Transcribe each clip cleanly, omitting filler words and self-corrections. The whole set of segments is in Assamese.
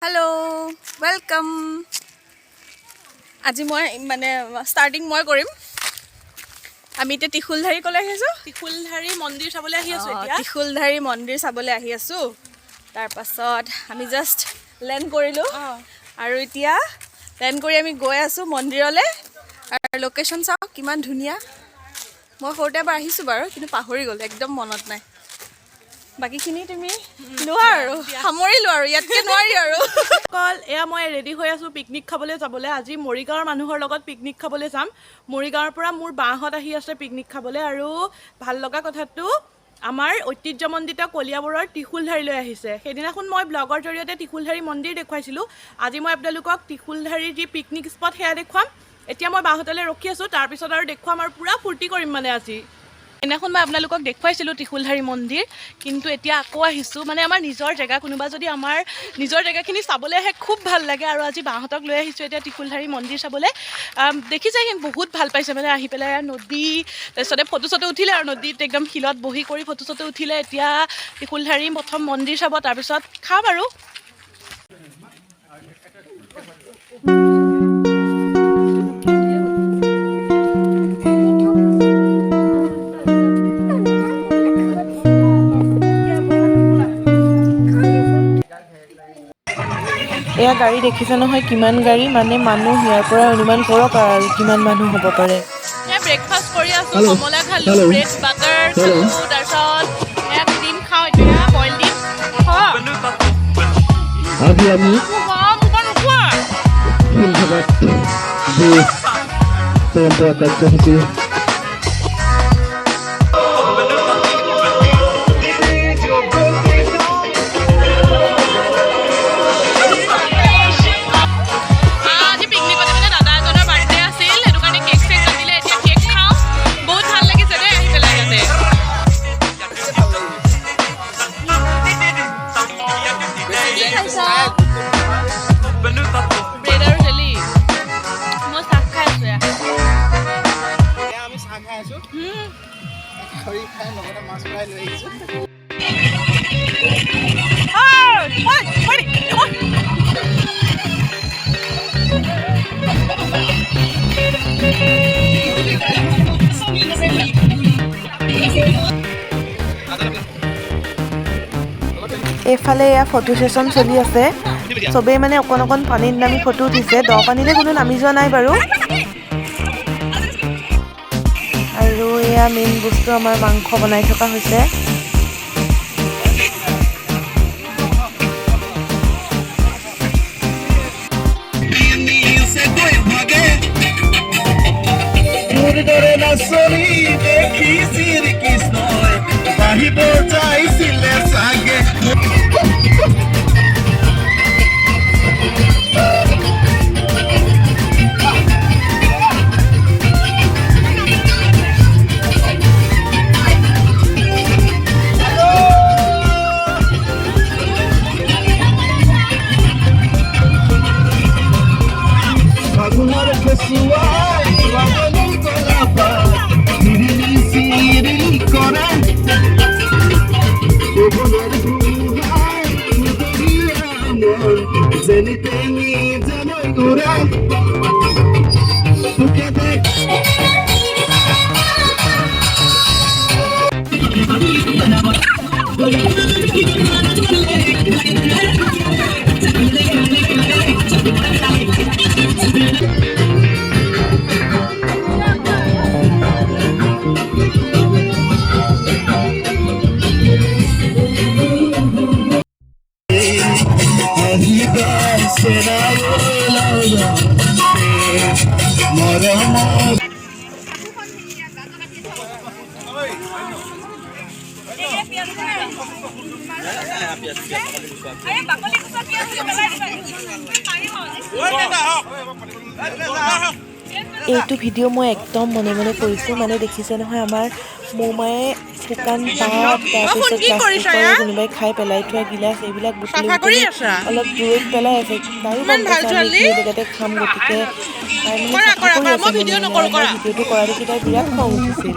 हेलो वेलकम आज मैं माने स्टार्टिंग मैं करिम आमी ते तिखुलधारी कले आहिसु तिखुलधारी मंदिर चाबले आहि आसु এতিয়া तिखुलधारी मंदिर चाबले आहि आसु तार पाছত आमी जस्ट लैंड करिलो आरो इतिया लैंड करि आमी गय आसु मंदिरले आरो लोकेशन चाও किमान धुनिया মই হৰতে বাৰ আহিছো বাৰু কিন্তু পাহৰি গল একদম মনত নাই बाकी खिनि तुमी लोआ आरो सामरिलो आरो यातके नवारी आरो कल एया मैं रेडी हो आसु पिकनिक खाबले जाबले আজি মৰিগাঁৱৰ মানুহৰ লগত পিকনিক খাবলে যাম মৰিগাঁৱৰ পৰা মোৰ বাহত আহি আছে পিকনিক খাবলে আৰু ভাল লগা কথাটো আমাৰ ঐতিহ্যমণ্ডিত কলিয়াবৰৰ তিখুলধাৰীলৈ আহিছে সেইদিনাখন মই ব্লগৰ জৰিয়তে তিখুলধাৰী মন্দিৰ দেখুৱাইছিলো আজি মই আপোনালোকক তিখুলধাৰীৰ যি পিকনিক স্পট হেয়া দেখুৱাম এতিয়া মই বাহতলে ৰখি আছো তাৰ পিছত আৰু দেখুৱাম আৰু পুৰা ফূৰ্তি কৰিম মানে আজি এনাখন মই আপোনালোকক দেখুৱাইছিলো তিখুলধাৰী মন্দিৰ কিন্তু এতিয়া আকৌ আহিছো মানে আমাৰ নিজৰ জায়গা কোনোবা যদি আমাৰ নিজৰ জায়গাখিনি চাবলে আহে খুব ভাল লাগে আৰু আজি বাহতক লৈ আহিছো এতিয়া তিখুলধাৰী মন্দিৰ চাবলে দেখি যাই বহুত ভাল পাইছে মানে আহি পেলাই নদী তাৰছতে ফটো চটো উঠিলে আৰু নদীত একদম হিলত বহি কৰি ফটো চটো উঠিলে এতিয়া তিখুলধাৰী প্ৰথম মন্দিৰ চাব তাৰ পিছত খাম আৰু এয়া গাড়ী দেখিছে নহয় কিমান গাড়ী মানে মানুহ ইয়াৰ পৰা অনুমান কৰক আৰু কিমান মানুহ হ'ব পাৰে এ ব্ৰেকফাষ্ট কৰি আছো কমলা খালো ব্ৰেড বাটাৰ খালো তাৰছত এ ডিম খাও এতিয়া বইল ডিম अभी আমি পৰম্পৰা কাৰ্যসূচী এফালে এয়া ফটো সেশন চলি আছে সবে মানে অকন অকন পানীত নামি ফটো উঠিছে দ পানীলে কোনো নামি যোৱা নাই বাৰু আৰু এয়া মেইন বস্তু আমাৰ মাংস বনাই থকা হৈছে এইটো ভিডিও মই একদম মনে মনে কৰিছো মানে দেখিছে নহয় আমাৰ মোমায়ে শুকান পাত তাৰপিছত প্লাষ্টিকৰ কোনোবাই খাই পেলাই থোৱা গিলাচ এইবিলাক বুটলি অলপ দূৰত পেলাই আছে তাৰো জেগাতে খাম গতিকে ভিডিঅ'টো কৰা দেখি তাই বিৰাট খং উঠিছিল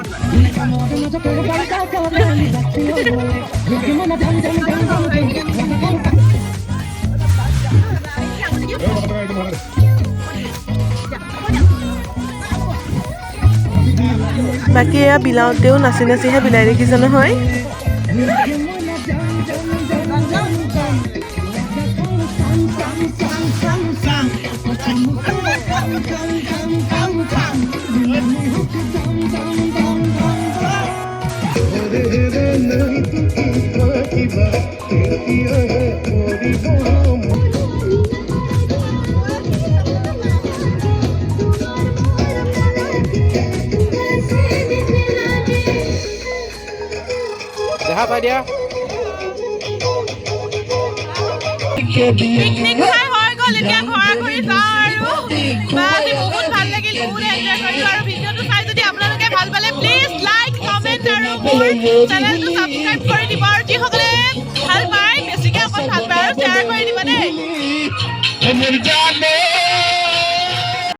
বাকী এয়া বিলাওঁতেও নাচি নাচিহে বিলাই দেখিছে নহয়। পিকনিক খাই হৈ গ'ল, এতিয়া ঘৰা ঘৰি যাওঁ আৰু আজি বহুত ভাল লাগিল, বহুত এনজয় কৰিলোঁ আৰু ভিডিঅ'টো চাই যদি আপোনালোকে ভাল পালে প্লিজ লাইক কমেণ্ট আৰু মোৰ চেনেলটো ছাবস্ক্ৰাইব কৰি দিব আৰু যিসকলে ভাল পায় বেছিকৈ অকণ ভাল পায় আৰু শ্বেয়াৰ কৰি দিব দেই।